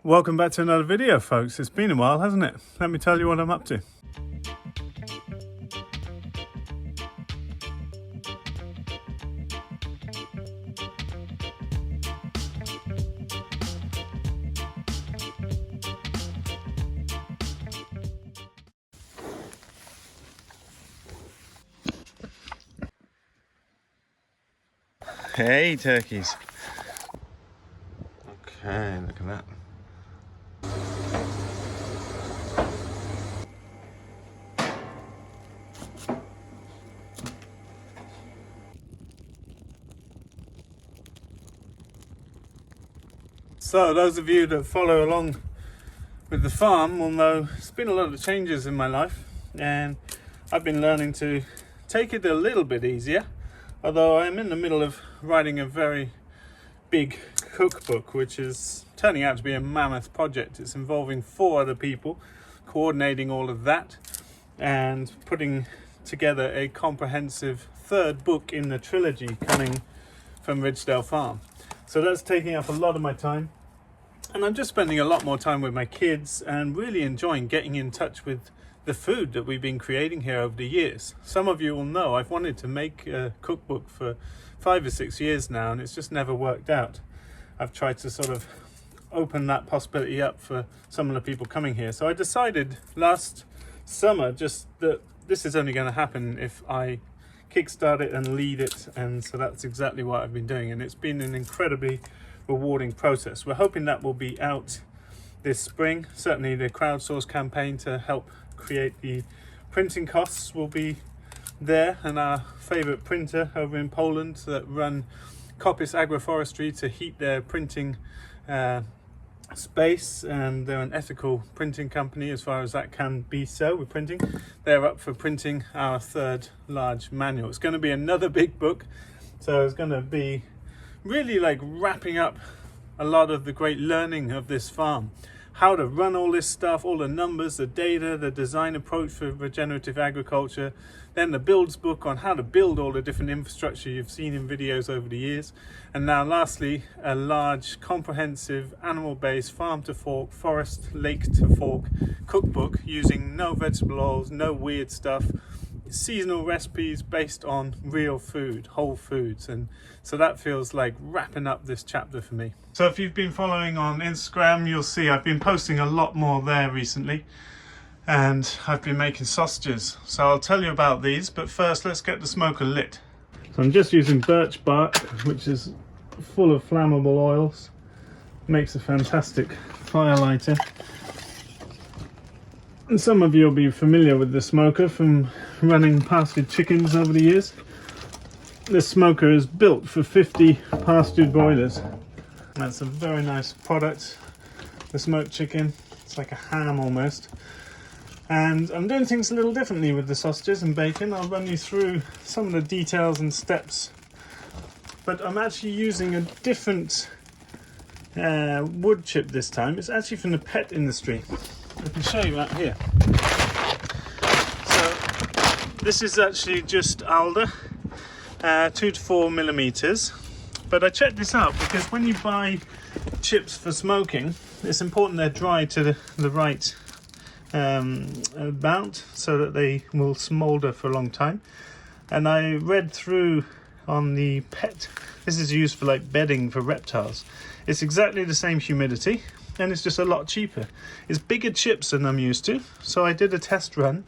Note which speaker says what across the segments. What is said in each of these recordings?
Speaker 1: Welcome back to another video, folks. It's been a while, hasn't it? Let me tell you what I'm up to. Hey, turkeys. Okay, look at that. So those of you that follow along with the farm will know it's been a lot of changes in my life, and I've been learning to take it a little bit easier, although I'm in the middle of writing a very big cookbook, which is turning out to be a mammoth project. It's involving 4 other people coordinating all of that and putting together a comprehensive 3rd book in the trilogy coming from Ridgedale Farm. So that's taking up a lot of my time, and I'm just spending a lot more time with my kids and really enjoying getting in touch with the food that we've been creating here over the years. Some of you will know I've wanted to make a cookbook for 5 or 6 years now, and it's just never worked out. I've tried to sort of open that possibility up for some of the people coming here. So I decided last summer just that this is only going to happen if I kickstart it and lead it, and so that's exactly what I've been doing, and it's been an incredibly rewarding process. We're hoping that will be out this spring. Certainly the crowdsource campaign to help create the printing costs will be there, and our favorite printer over in Poland that run Coppice Agroforestry to heat their printing space, and they're an ethical printing company as far as that can be so with printing. They're up for printing our 3rd large manual. It's going to be another big book, so it's going to be really like wrapping up a lot of the great learning of this farm, how to run all this stuff, all the numbers, the data, the design approach for regenerative agriculture, then the builds book on how to build all the different infrastructure you've seen in videos over the years, and now lastly a large comprehensive animal-based farm to fork, forest lake to fork cookbook using no vegetable oils, no weird stuff, seasonal recipes based on real food, whole foods, and so that feels like wrapping up this chapter for me. So if you've been following on Instagram, you'll see I've been posting a lot more there recently, and I've been making sausages, so I'll tell you about these, but first let's get the smoker lit. So I'm just using birch bark, which is full of flammable oils, makes a fantastic fire lighter. And some of you will be familiar with the smoker from running pastured chickens over the years. This smoker is built for 50 pastured broilers. That's a very nice product, the smoked chicken. It's like a ham almost. And I'm doing things a little differently with the sausages and bacon. I'll run you through some of the details and steps. But I'm actually using a different wood chip this time. It's actually from the pet industry. I can show you that here. So this is actually just alder, 2 to 4 millimeters. But I checked this out because when you buy chips for smoking, it's important they're dry to the right amount so that they will smolder for a long time. And I read through on the pet, this is used for like bedding for reptiles. It's exactly the same humidity, and it's just a lot cheaper. It's bigger chips than I'm used to, so I did a test run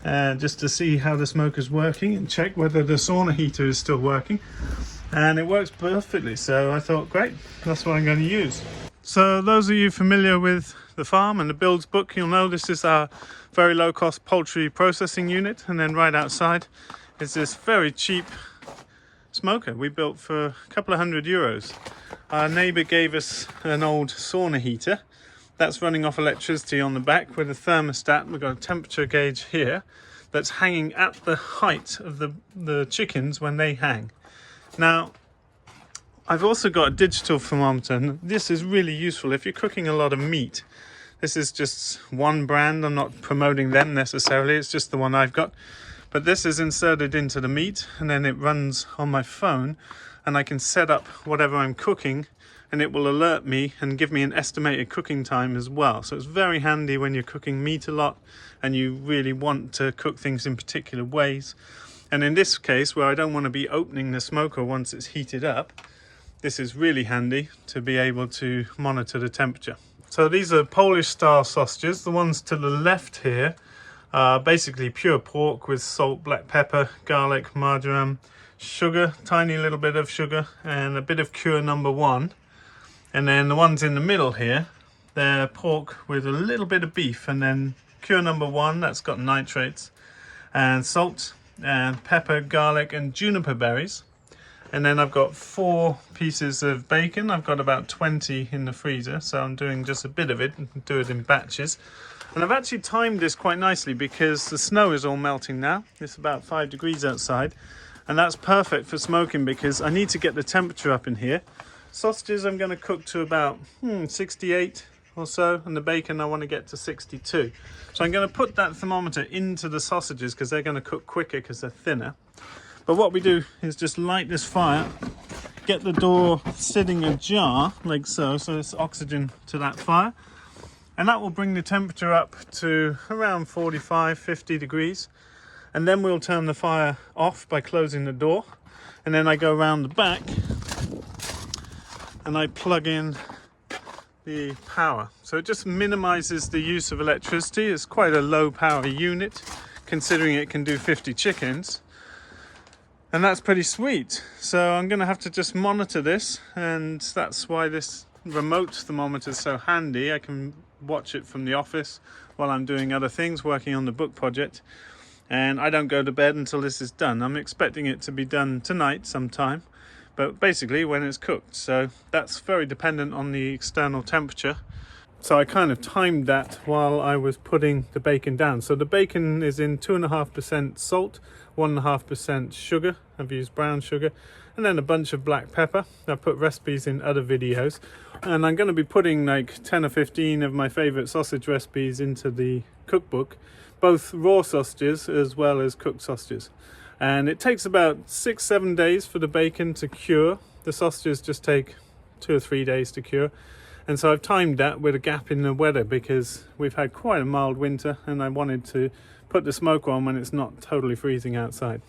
Speaker 1: just to see how the smoker's working and check whether the sauna heater is still working, and it works perfectly. So I thought, great, that's what I'm going to use. So those of you familiar with the farm and the builds book, you'll know this is our very low cost poultry processing unit, and then right outside is this very cheap smoker we built for a couple of €100. Our neighbour gave us an old sauna heater that's running off electricity on the back with a thermostat. We've got a temperature gauge here that's hanging at the height of the chickens when they hang. Now I've also got a digital thermometer, and this is really useful if you're cooking a lot of meat. This is just one brand, I'm not promoting them necessarily, it's just the one I've got. But this is inserted into the meat, and then it runs on my phone, and I can set up whatever I'm cooking and it will alert me and give me an estimated cooking time as well. So it's very handy when you're cooking meat a lot and you really want to cook things in particular ways. And in this case, where I don't want to be opening the smoker once it's heated up, this is really handy to be able to monitor the temperature. So these are Polish style sausages. The ones to the left here are basically pure pork with salt, black pepper, garlic, marjoram, sugar, tiny little bit of sugar, and a bit of cure number 1. And then the ones in the middle here, they're pork with a little bit of beef, and then cure number 1, that's got nitrates, and salt, and pepper, garlic, and juniper berries. And then I've got 4 pieces of bacon. I've got about 20 in the freezer, so I'm doing just a bit of it and do it in batches. And I've actually timed this quite nicely because the snow is all melting now. It's about 5 degrees outside, and that's perfect for smoking because I need to get the temperature up in here. Sausages I'm going to cook to about 68 or so, and the bacon I want to get to 62. So I'm going to put that thermometer into the sausages because they're going to cook quicker because they're thinner. But what we do is just light this fire, get the door sitting ajar like so, so there's oxygen to that fire, and that will bring the temperature up to around 45-50 degrees. And then we'll turn the fire off by closing the door, and then I go around the back and I plug in the power. So it just minimizes the use of electricity. It's quite a low power unit considering it can do 50 chickens. And that's pretty sweet. So I'm going to have to just monitor this, and that's why this remote thermometer is so handy. I can watch it from the office while I'm doing other things, working on the book project. And I don't go to bed until this is done. I'm expecting it to be done tonight sometime, but basically when it's cooked. So that's very dependent on the external temperature. So I kind of timed that while I was putting the bacon down. So the bacon is in 2.5% salt, 1.5% sugar. I've used brown sugar, and then a bunch of black pepper. I've put recipes in other videos, and I'm going to be putting like 10 or 15 of my favorite sausage recipes into the cookbook, both raw sausages as well as cooked sausages. And it takes about 6-7 days for the bacon to cure. The sausages just take 2 or 3 days to cure. And so I've timed that with a gap in the weather because we've had quite a mild winter, and I wanted to put the smoker on when it's not totally freezing outside.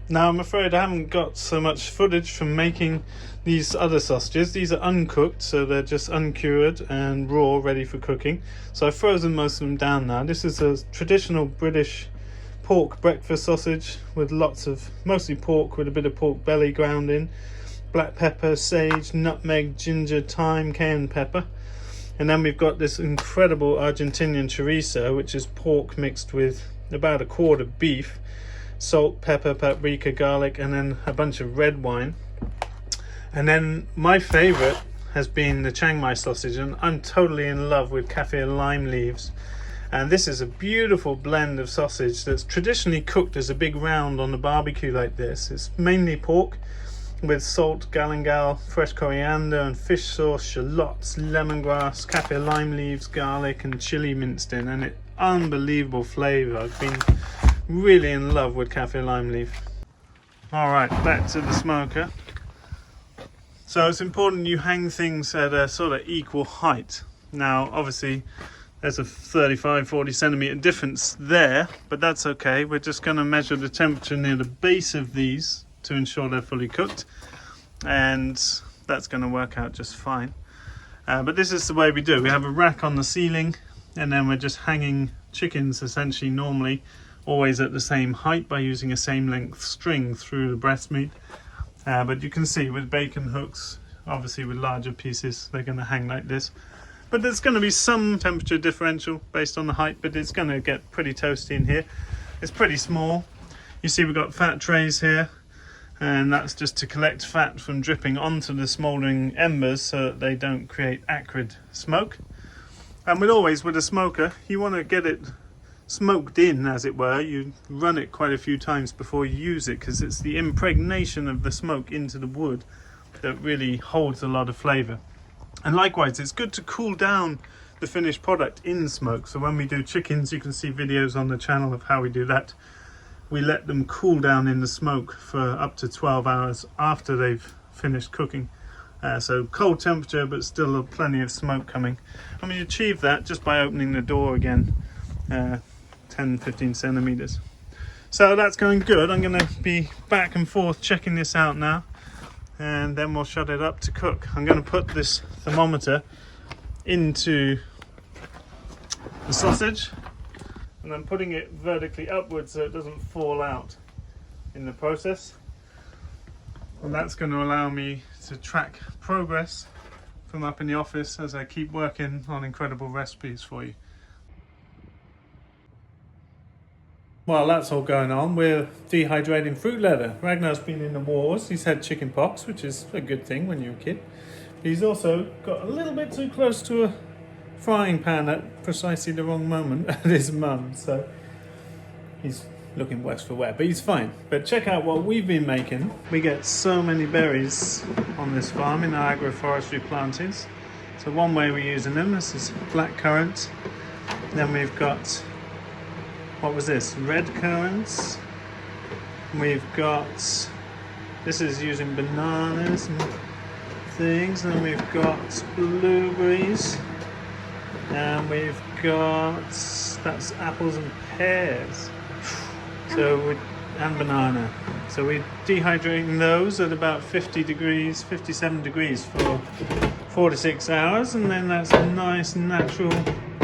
Speaker 1: Now I'm afraid I haven't got so much footage from making these other sausages. These are uncooked, so they're just uncured and raw, ready for cooking. So I've frozen most of them down now. This is a traditional British pork breakfast sausage with lots of, mostly pork with a bit of pork belly ground in, black pepper, sage, nutmeg, ginger, thyme, cayenne pepper. And then we've got this incredible Argentinian chorizo, which is pork mixed with about a quart of beef, salt, pepper, paprika, garlic, and then a bunch of red wine. And then my favorite has been the Chiang Mai sausage, and I'm totally in love with kaffir lime leaves. And this is a beautiful blend of sausage that's traditionally cooked as a big round on the barbecue like this. It's mainly pork with salt, galangal, fresh coriander and fish sauce, shallots, lemongrass, kaffir lime leaves, garlic and chili minced in, and it unbelievable flavour. I've been really in love with kaffir lime leaf. Alright, back to the smoker. So it's important you hang things at a sort of equal height. Now obviously there's a 35-40 centimetre difference there, but that's okay. We're just going to measure the temperature near the base of these to ensure they're fully cooked, and that's going to work out just fine. But this is the way we do. We have a rack on the ceiling, and then we're just hanging chickens essentially normally always at the same height by using a same length string through the breast meat. But you can see with bacon hooks, obviously with larger pieces, they're going to hang like this. But there's going to be some temperature differential based on the height, but it's going to get pretty toasty in here. It's pretty small. You see we've got fat trays here, and that's just to collect fat from dripping onto the smouldering embers so that they don't create acrid smoke. And with a smoker, you want to get it smoked in, as it were. You run it quite a few times before you use it, because it's the impregnation of the smoke into the wood that really holds a lot of flavour. And likewise, it's good to cool down the finished product in smoke. So when we do chickens, you can see videos on the channel of how we do that. We let them cool down in the smoke for up to 12 hours after they've finished cooking. So cold temperature, but still plenty of smoke coming. And we achieve that just by opening the door again, 10-15 centimeters. So that's going good. I'm going to be back and forth checking this out now, and then we'll shut it up to cook. I'm going to put this thermometer into the sausage, and I'm putting it vertically upwards so it doesn't fall out in the process. And that's going to allow me to track progress from up in the office as I keep working on incredible recipes for you. While that's all going on, we're dehydrating fruit leather. Ragnar's been in the wars. He's had chicken pox, which is a good thing when you're a kid. But he's also got a little bit too close to a frying pan at precisely the wrong moment at his mum. So he's looking worse for wear, but he's fine. But check out what we've been making. We get so many berries on this farm in our agroforestry plantings. So one way we're using them, this is black currant. Then we've got, what was this? Red currants. We've got, this is using bananas and things. And we've got blueberries. And we've got, that's apples and pears. And banana. So we're dehydrating those at about 50 degrees, 57 degrees for 4 to 6 hours. And then that's a nice, natural,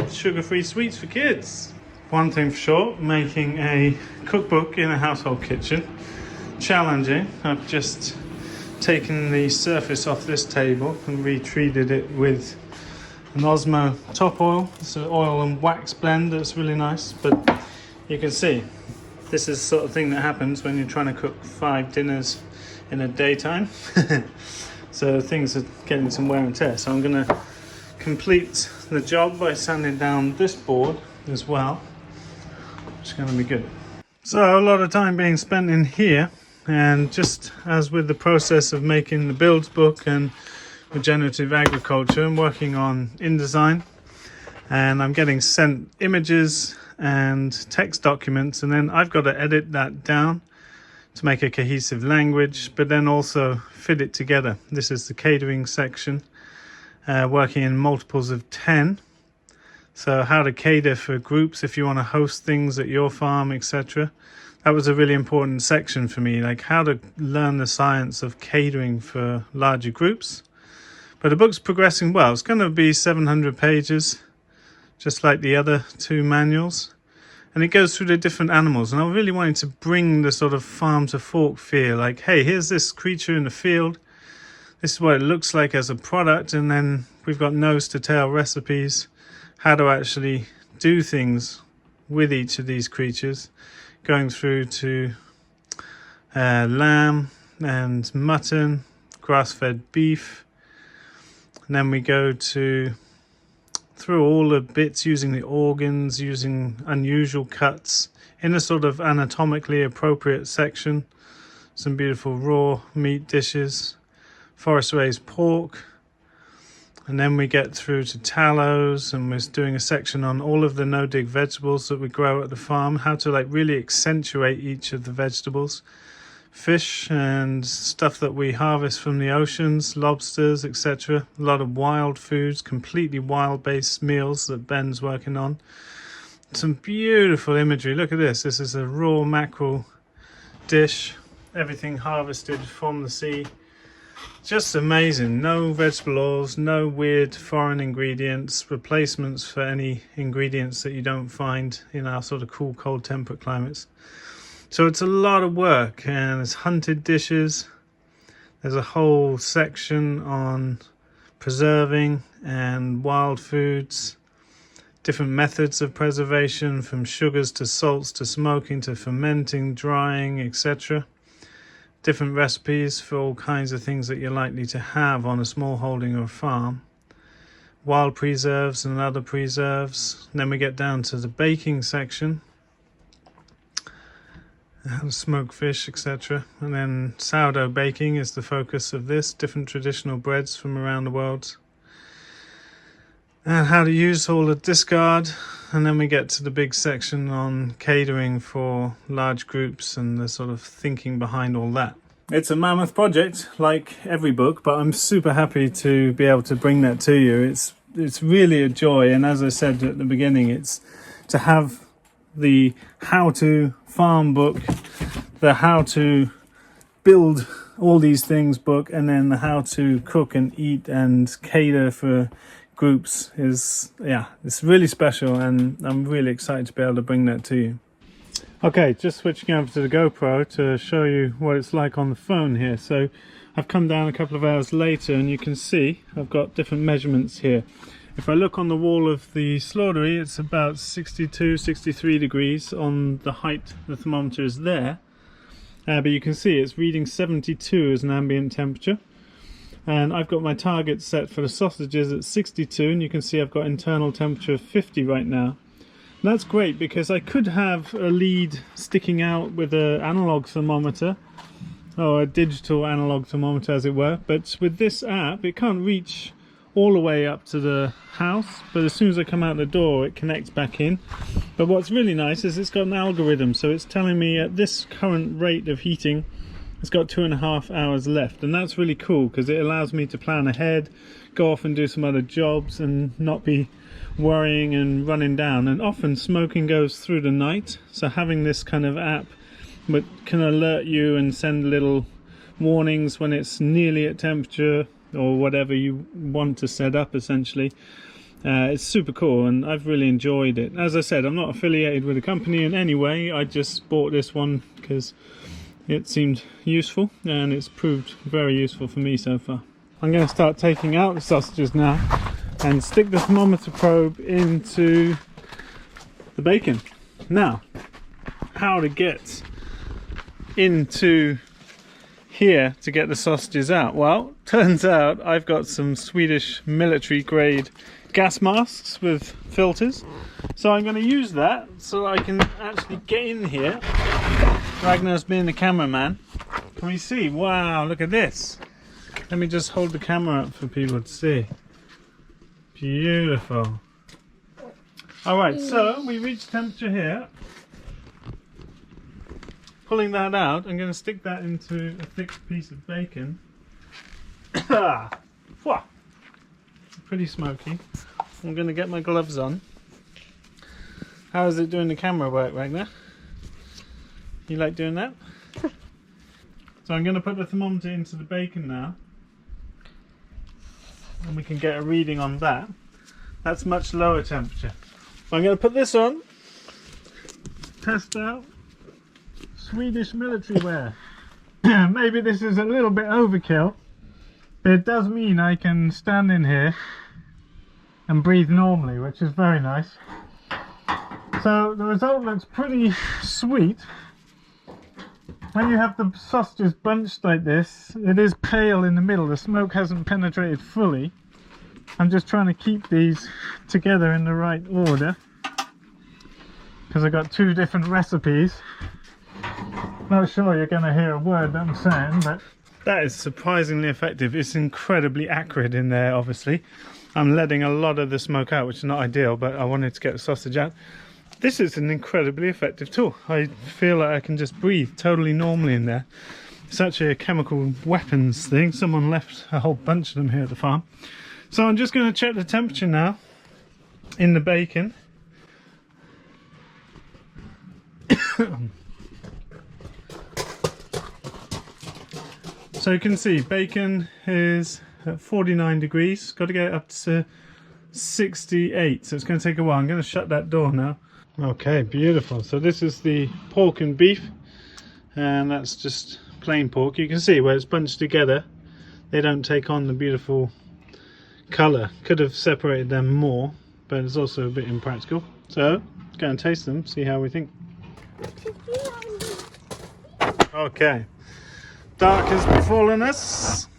Speaker 1: sugar-free sweets for kids. One thing for sure, making a cookbook in a household kitchen. Challenging. I've just taken the surface off this table and retreated it with an Osmo top oil. It's an oil and wax blend that's really nice, but you can see this is the sort of thing that happens when you're trying to cook 5 dinners in a daytime. So things are getting some wear and tear. So I'm going to complete the job by sanding down this board as well, which is going to be good. So a lot of time being spent in here, and just as with the process of making the builds book and regenerative agriculture, I'm working on InDesign, and I'm getting sent images and text documents, and then I've got to edit that down to make a cohesive language, but then also fit it together. This is the catering section, working in multiples of 10. So how to cater for groups if you want to host things at your farm, etc. That was a really important section for me, like how to learn the science of catering for larger groups. But the book's progressing well. It's going to be 700 pages, just like the other 2 manuals, and it goes through the different animals. And I really wanted to bring the sort of farm to fork feel, like, hey, here's this creature in the field, this is what it looks like as a product, and then we've got nose to tail recipes, how to actually do things with each of these creatures, going through to lamb and mutton, grass-fed beef, and then we go through all the bits, using the organs, using unusual cuts in a sort of anatomically appropriate section. Some beautiful raw meat dishes, forest raised pork, and then we get through to tallows, and we're doing a section on all of the no-dig vegetables that we grow at the farm, how to like really accentuate each of the vegetables. Fish and stuff that we harvest from the oceans, lobsters, etc. A lot of wild foods, completely wild-based meals that Ben's working on. Some beautiful imagery. Look at this. This is a raw mackerel dish. Everything harvested from the sea. Just amazing. No vegetable oils, no weird foreign ingredients, replacements for any ingredients that you don't find in our sort of cool, cold, temperate climates. So it's a lot of work, and it's hunted dishes. There's a whole section on preserving and wild foods, different methods of preservation, from sugars to salts to smoking to fermenting, drying, etc. Different recipes for all kinds of things that you're likely to have on a small holding or farm. Wild preserves and other preserves. And then we get down to the baking section. Smoked fish, etc. And then sourdough baking is the focus of this, different traditional breads from around the world, and how to use all the discard. And then we get to the big section on catering for large groups and the sort of thinking behind all that. It's a mammoth project, like every book, but I'm super happy to be able to bring that to you. It's really a joy, and as I said at the beginning, it's to have the how to farm book, the how to build all these things book, and then the how to cook and eat and cater for groups is, yeah, it's really special, and I'm really excited to be able to bring that to you. Okay, just switching over to the GoPro to show you what it's like on the phone here. So I've come down a couple of hours later, and you can see I've got different measurements here. If I look on the wall of the slaughtery, it's about 62, 63 degrees on the height the thermometer is there. But you can see it's reading 72 as an ambient temperature. And I've got my target set for the sausages at 62, and you can see I've got internal temperature of 50 right now. And that's great because I could have a lead sticking out with an analog thermometer, or a digital analog thermometer as it were, but with this app it can't reach all the way up to the house, but as soon as I come out the door it connects back in. But what's really nice is it's got an algorithm, so it's telling me at this current rate of heating it's got 2.5 hours left, and that's really cool because it allows me to plan ahead, go off and do some other jobs and not be worrying and running down. And often smoking goes through the night, so having this kind of app that can alert you and send little warnings when it's nearly at temperature or whatever you want to set up essentially, it's super cool, and I've really enjoyed it. As I said, I'm not affiliated with the company in any way, I just bought this one because it seemed useful, and it's proved very useful for me so far. I'm going to start taking out the sausages now and stick the thermometer probe into the bacon. Now, how to get into here to get the sausages out? Well, turns out I've got some Swedish military grade gas masks with filters, so I'm going to use that so I can actually get in here. Ragnar's being the cameraman. Can we see? Wow, look at this. Let me just hold the camera up for people to see. Beautiful. Alright, so we reached temperature here. Pulling that out, I'm going to stick that into a thick piece of bacon. Pretty smoky. I'm going to get my gloves on. How is it doing the camera work, Ragnar? You like doing that? So I'm going to put the thermometer into the bacon now, and we can get a reading on that. That's much lower temperature. I'm going to put this on, test out Swedish military wear. Maybe this is a little bit overkill, but it does mean I can stand in here and breathe normally, which is very nice. So the result looks pretty sweet. When you have the sausages bunched like this, it is pale in the middle. The smoke hasn't penetrated fully. I'm just trying to keep these together in the right order because I've got two different recipes. Not sure you're going to hear a word that I'm saying, but that is surprisingly effective. It's incredibly acrid in there, obviously. I'm letting a lot of the smoke out, which is not ideal, but I wanted to get the sausage out. This is an incredibly effective tool. I feel like I can just breathe totally normally in there. It's actually a chemical weapons thing. Someone left a whole bunch of them here at the farm. So I'm just going to check the temperature now in the bacon. So you can see bacon is at 49 degrees. Got to get it up to 68, so it's going to take a while. I'm going to shut that door now. Okay, beautiful. So this is the pork and beef, and that's just plain pork. You can see where it's bunched together, they don't take on the beautiful colour. Could have separated them more, but it's also a bit impractical. So, go and taste them, see how we think. Okay, dark has befallen us.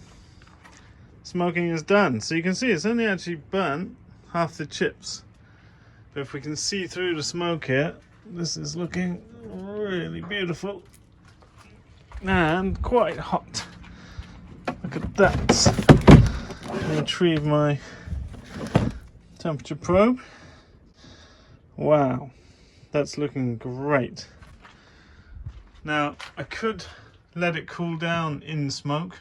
Speaker 1: Smoking is done. So you can see it's only actually burnt half the chips. But if we can see through the smoke here, this is looking really beautiful and quite hot. Look at that. I'll retrieve my temperature probe. Wow, that's looking great. Now I could let it cool down in smoke.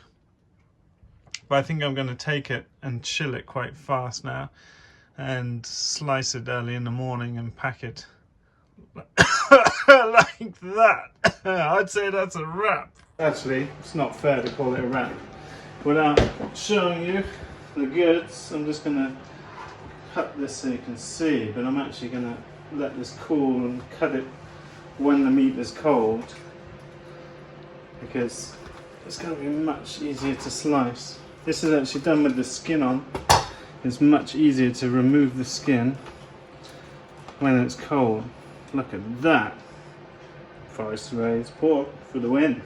Speaker 1: But I think I'm going to take it and chill it quite fast now and slice it early in the morning and pack it like that. I'd say that's a wrap. Actually, it's not fair to call it a wrap without showing you the goods. I'm just going to cut this so you can see, but I'm actually going to let this cool and cut it when the meat is cold, because it's going to be much easier to slice. This is actually done with the skin on. It's much easier to remove the skin when it's cold. Look at that. Forest raised pork for the win.